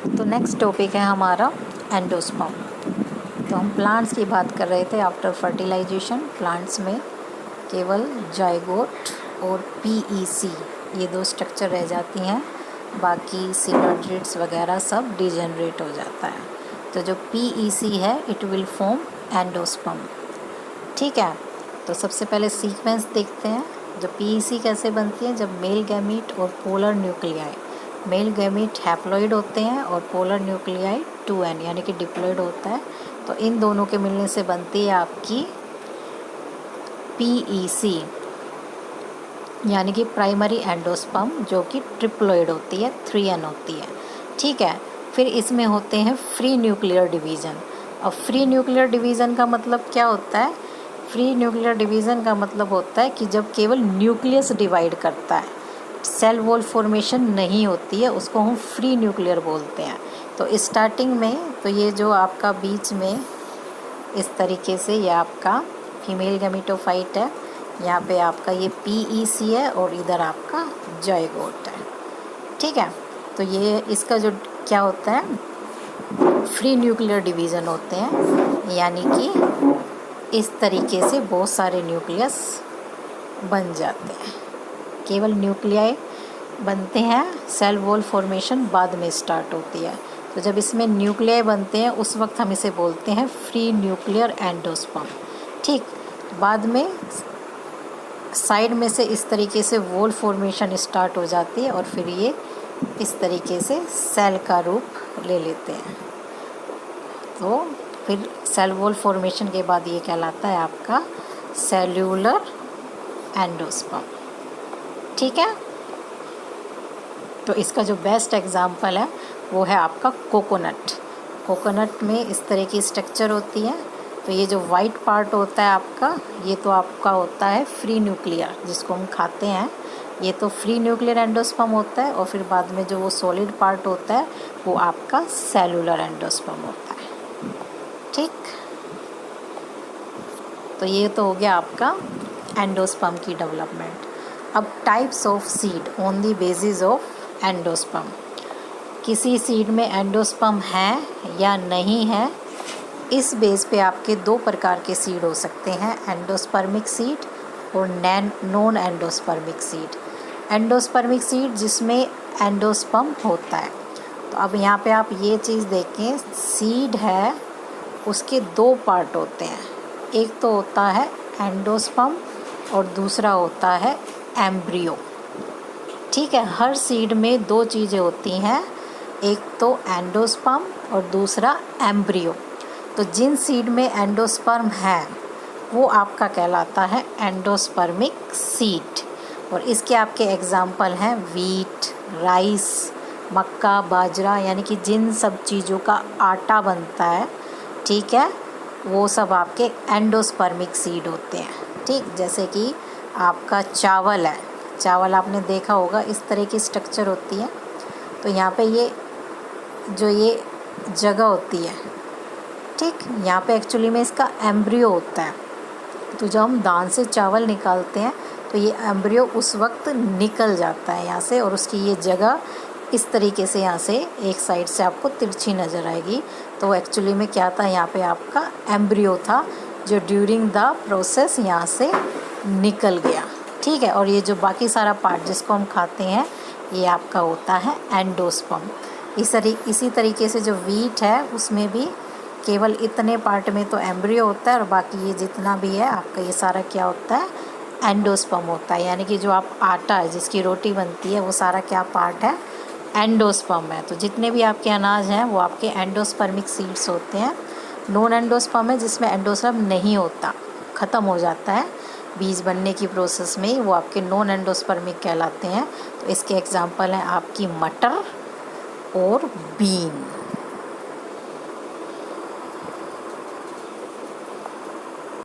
तो next topic है हमारा एंडोस्पर्म। तो हम प्लांट्स की बात कर रहे थे। आफ्टर फर्टिलाइजेशन प्लांट्स में केवल जाइगोट और पीईसी ये दो स्ट्रक्चर रह जाती हैं, बाकी सिनोड्रिड्स वगैरह सब डिजेनरेट हो जाता है। तो जो पीईसी है इट विल फॉर्म एंडोस्पर्म। ठीक है, तो सबसे पहले सीक्वेंस देखते हैं। जो पीईसी कैसे बनती है, जब मेल गैमीट और polar nuclei, male gamete haploid होते हैं और पोलर न्यूक्लियाई 2n यानी कि डिप्लॉइड होता है, तो इन दोनों के मिलने से बनती है आपकी पीईसी यानी कि प्राइमरी एंडोस्पर्म, जो कि ट्रिप्लॉइड होती है, 3n होती है। ठीक है, फिर इसमें होते हैं फ्री न्यूक्लियर डिवीज़न। अब फ्री न्यूक्लियर डिवीज़न का मतलब क्या होता है? फ्री न्यूक्लियर डिवीज़न का मतलब होता है कि जब केवल न्यूक्लियस डिवाइड करता है, सेल वॉल फॉर्मेशन नहीं होती है, उसको हम फ्री न्यूक्लियर बोलते हैं। तो स्टार्टिंग में तो ये जो आपका बीच में इस तरीके से ये आपका फीमेल गैमेटोफाइट है, यहाँ पे आपका ये पीईसी है और इधर आपका जाइगोट है। ठीक है, तो ये इसका जो क्या होता है, फ्री न्यूक्लियर डिवीज़न होते हैं, यानी कि इस तरीके से बहुत सारे न्यूक्लियस बन जाते हैं। केवल न्यूक्लियाई बनते हैं, सेल वॉल फॉर्मेशन बाद में स्टार्ट होती है। तो जब इसमें न्यूक्लियाई बनते हैं उस वक्त हम इसे बोलते हैं फ्री न्यूक्लियर एंडोस्पर्म। ठीक, बाद में साइड में से इस तरीके से वॉल फॉर्मेशन स्टार्ट हो जाती है और फिर ये इस तरीके से सेल का रूप ले लेते हैं। तो फिर सेल वॉल फॉर्मेशन के बाद ये कहलाता है आपका सेल्यूलर एंडोस्पर्म। ठीक है, तो इसका जो बेस्ट एग्जांपल है वो है आपका कोकोनट। कोकोनट में इस तरह की स्ट्रक्चर होती है। तो ये जो वाइट पार्ट होता है आपका, ये तो आपका होता है फ्री न्यूक्लियर, जिसको हम खाते हैं, ये तो फ्री न्यूक्लियर एंडोस्पर्म होता है। और फिर बाद में जो वो सॉलिड पार्ट होता है वो आपका सेलुलर एंडोस्पर्म होता है। ठीक, तो ये तो हो गया आपका एंडोस्पर्म की डेवलपमेंट। अब types of seed on the basis of endosperm. किसी सीड में एंडोस्पर्म है या नहीं है, इस बेस पे आपके दो प्रकार के सीड हो सकते हैं, एंडोस्पर्मिक सीड और non endospermic seed. Endospermic seed जिसमें एंडोस्पर्म होता है। तो अब यहाँ पे आप ये चीज़ देखें, सीड है उसके दो पार्ट होते हैं, एक तो होता है एंडोस्पर्म और दूसरा होता है एम्ब्रियो। ठीक है, हर सीड में दो चीज़ें होती हैं, एक तो एंडोस्पर्म और दूसरा एम्ब्रियो। तो जिन सीड में एंडोस्पर्म है वो आपका कहलाता है एंडोस्पर्मिक सीड। और इसके आपके एग्जाम्पल हैं वीट, राइस, मक्का, बाजरा, यानी कि जिन सब चीज़ों का आटा बनता है, ठीक है, वो सब आपके एंडोस्पर्मिक सीड होते हैं। ठीक, जैसे कि आपका चावल है, चावल आपने देखा होगा इस तरह की स्ट्रक्चर होती है। तो यहाँ पे ये जो ये जगह होती है, ठीक, यहाँ पे एक्चुअली में इसका एम्ब्रियो होता है। तो जब हम दान से चावल निकालते हैं तो ये एम्ब्रियो उस वक्त निकल जाता है यहाँ से, और उसकी ये जगह इस तरीके से यहाँ से एक साइड से आपको तिरछी नज़र आएगी। तो एक्चुअली में क्या था, यहाँ पे आपका एम्ब्रियो था जो ड्यूरिंग द प्रोसेस यहाँ से निकल गया। ठीक है, और ये जो बाकी सारा पार्ट जिसको हम खाते हैं ये आपका होता है एंडोस्पर्म। इसी तरीके से जो वीट है उसमें भी केवल इतने पार्ट में तो एम्ब्रियो होता है और बाकी ये जितना भी है आपका ये सारा क्या होता है, एंडोस्पर्म होता है। यानी कि जो आप आटा है जिसकी रोटी बनती है वो सारा क्या पार्ट है, एंडोस्पर्म है। तो जितने भी आपके अनाज हैं वो आपके एंडोस्पर्मिक सीड्स होते हैं। नॉन एंडोस्पर्म है जिसमें एंडोस्पर्म नहीं होता, ख़त्म हो जाता है बीज बनने की प्रोसेस में, वो आपके नॉन एंडोस्पर्मिक कहलाते हैं। तो इसके एग्जांपल हैं आपकी मटर और बीन।